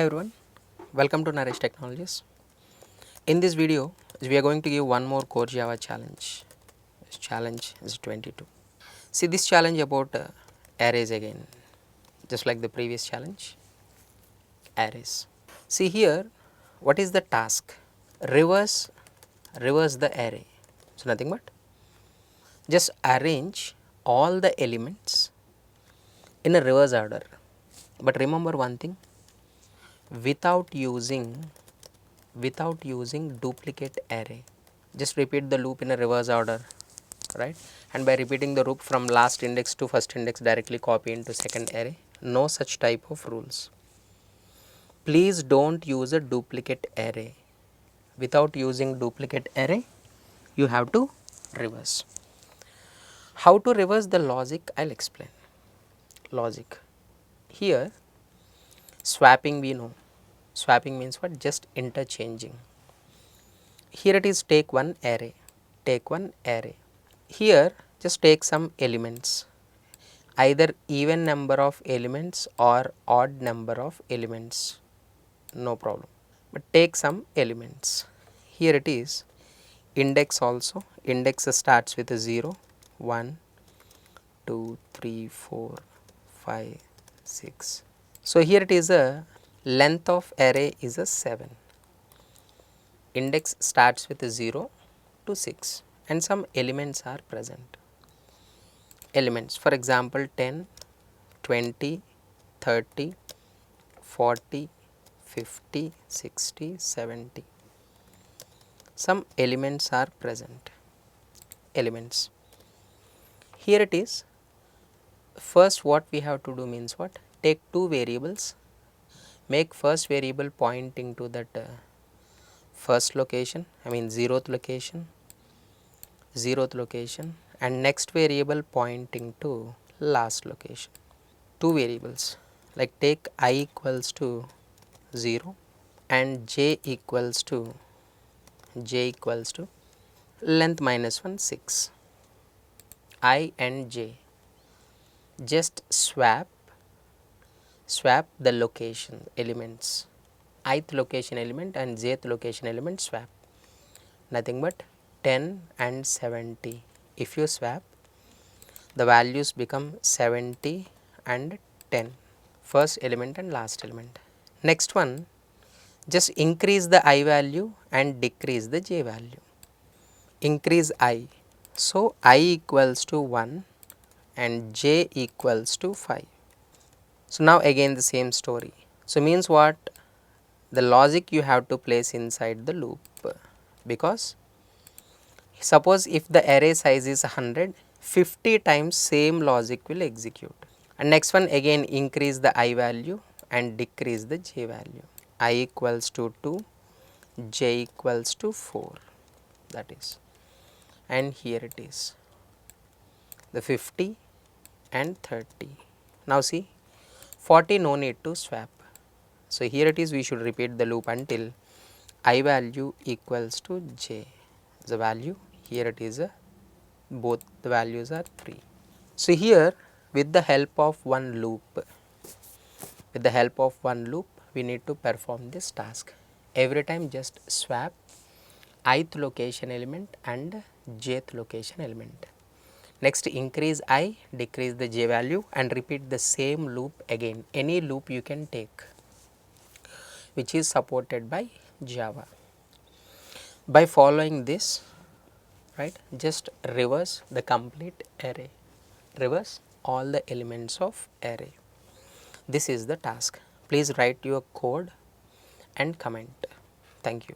Hi everyone, welcome to Naresh Technologies. In this video, we are going to give one more core Java challenge. This challenge is 22. See this challenge about arrays again, just like the previous challenge, arrays. See here, what is the task? Reverse the array. So nothing but just arrange all the elements in a reverse order. But remember one thing, without using duplicate array. Just repeat the loop in a reverse order, right? And by repeating the loop from last index to first index, directly copy into second array. No such type of rules. Please don't use a duplicate array. Without using duplicate array, you have to reverse. How to reverse the logic? I'll explain. Logic. Here, swapping we know. Swapping means what? Just interchanging. Here it is take one array. Here just take some elements, either even number of elements or odd number of elements, no problem, but take some elements. Here it is index also, index starts with a 0, 1, 2, 3, 4, 5, 6. So here it is a length of array is a 7. Index starts with a 0 to 6 and some elements are present. Elements, for example 10, 20, 30, 40, 50, 60, 70. Some elements are present. Elements. Here it is. First what we have to do means what? Take two variables. Make first variable pointing to that first location, I mean zeroth location, and next variable pointing to last location. Two variables, like take I equals to 0 and j equals to length minus 1 6, I and j. Just swap the location elements, ith location element and jth location element, swap. Nothing but 10 and 70. If you swap, the values become 70 and 10, first element and last element. Next one, just increase the I value and decrease the j value. Increase I, so I equals to 1 and j equals to 5. So now again the same story. So means what? The logic you have to place inside the loop, because suppose if the array size is 100, 50 times same logic will execute. And next one, again increase the I value and decrease the j value. I equals to 2, j equals to 4, that is, and here it is the 50 and 30. Now see, 40 no need to swap. So here it is, we should repeat the loop until I value equals to j. The value here it is both the values are 3. So here with the help of one loop, we need to perform this task. Every time just swap ith location element and jth location element. Next increase I, decrease the j value and repeat the same loop again. Any loop you can take which is supported by Java. By following this, right, just reverse the complete array, reverse all the elements of array. This is the task. Please write your code and comment. Thank you.